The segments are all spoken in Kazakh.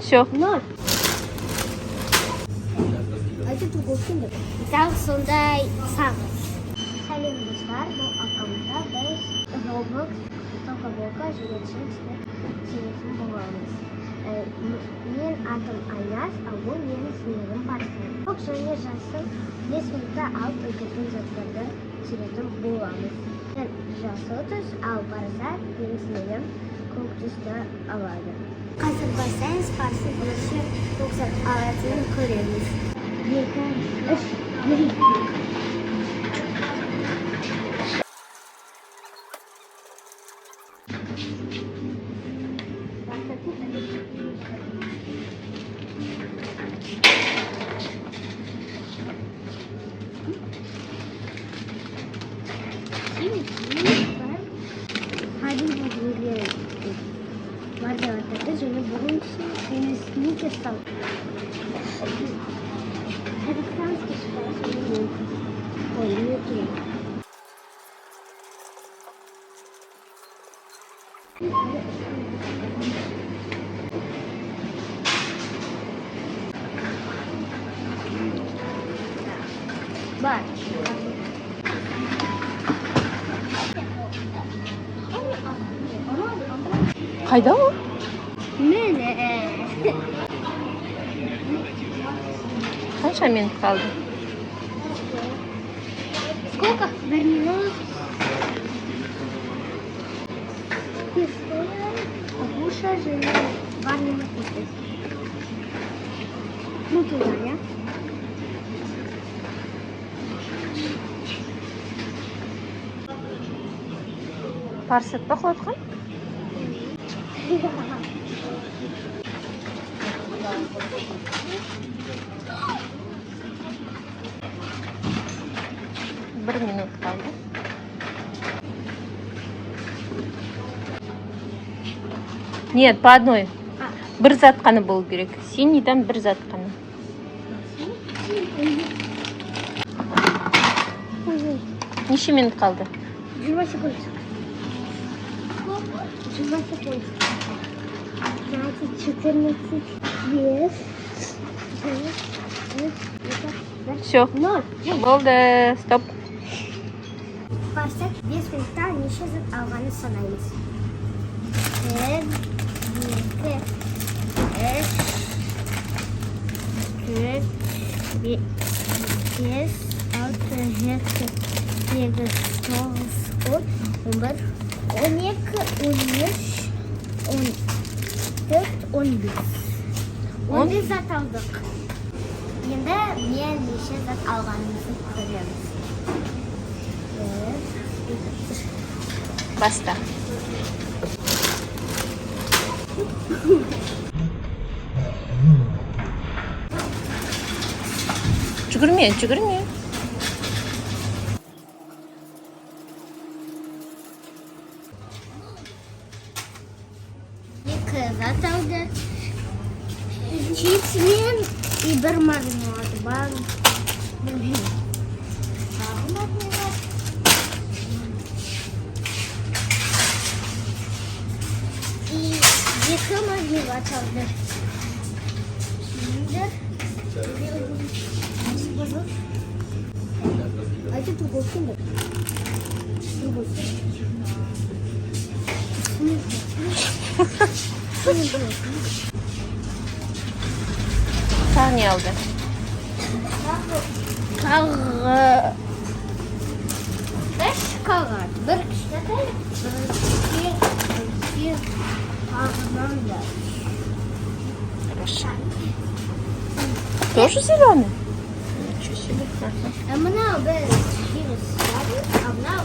Все. Ноль. Айтып тугулсундур. Дал сондай сагыз. Салем достар, бул аккаунтта биз Roblox Tokaboka жөнөтүшүн чыгышын болобуз. Мен атым Айназ, а бул менин сиңдим Барсен. Бул және жасым 5 минутта алып өтөтүн заттарды чыгышын болобуз. Мен жасы 30, ал Барса менин сиңдим көк түстө алады. Қазір барсаңыз, Барсын өлші 90 алатынын көреміз. 2, 3, 1. Және бүгін сені сникер сал. Қазақстанский шоколад. Ой, не керек. Бар. Қайда ол? Міне. Қанша минут қалды? Сколько? 1 минут. История. Агуша және 2 минут. Ну, туда, я? Парсы атпақ отқан? Bir minut kaldı. Нет, по одной. Bir zat qana болу керек. Синийдан bir zat qana. Неше минут қалды? 20 секунд. 20 секунд. 15, 14, 5, 4, Все. 0. Болды. Стоп. Барсак 5 минутта неше зат алғаны санаймыз. 1, 2, 3, 4, 5, 6, 7, 8, 9, 10, 11, 12, 13, 14, 15. 11 zat aldık. Енді мен неше зат алғанымызды көреміз. Баста. Жүгірме, жүгірме. Екі зат алды. Чипсмен и бір мармелад бар. Тағы мармелад. И екі мармелад алды. Şimdi Айтып тугулсундур. Тағы не алды? Тағы 5 қағаз. Бір кішкентай, бір үлкен, тағынан да. Хорошо. Тоже зеленый? Ничего себе. А мынау біз жеміз сұрады, а мынау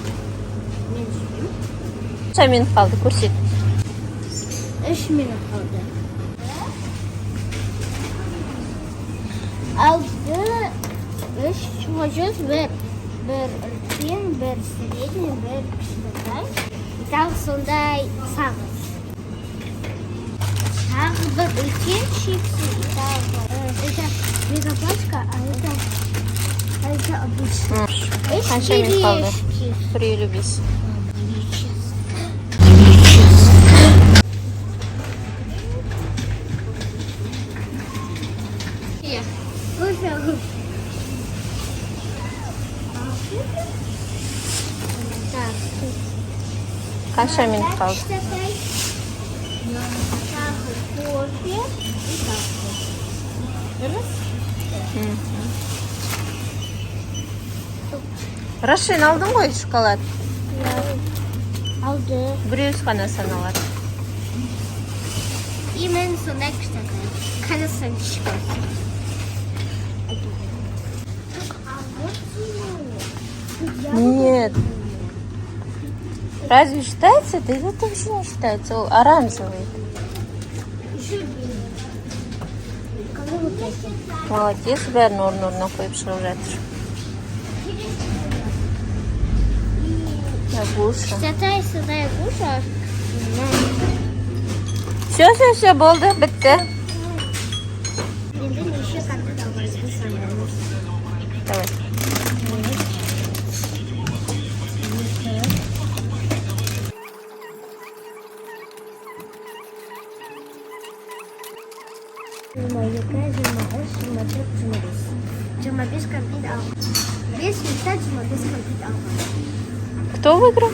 мен жеймін. Қанша минут қалды? Көрсет. 3 минут қалды. Алды 3 чуғажыз, бір үлкен, бір средний, бір кішкентай. Тағы сондай сағыз. Тағы бір үлкен чипсы. Это мегапачка, а это обычно. Қанша минут қалды? Бір елу бес. Қанша минут қалды? Кофе и завтрак. Рашин, алдың ғой шоколад? Алды. Біреуіз ғана саналады. И мен сондай кішкентай. Қазақстан кішкентай. Нет. Разве считается? Да это вообще не считается. Ол оранжевый. Молодец, бәрін орын-орнына қойып шығып жатыр. Агуша. Кішкентай сондай агуша. Все, болды, бітті. Енді неше конфет алғанымызды санаймыз. Давай. Жиырма екі, 23, 24, 25. 25 конфет алған. 5 минутта 25 конфет алған. Кто выиграл?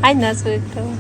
Айнас выиграла.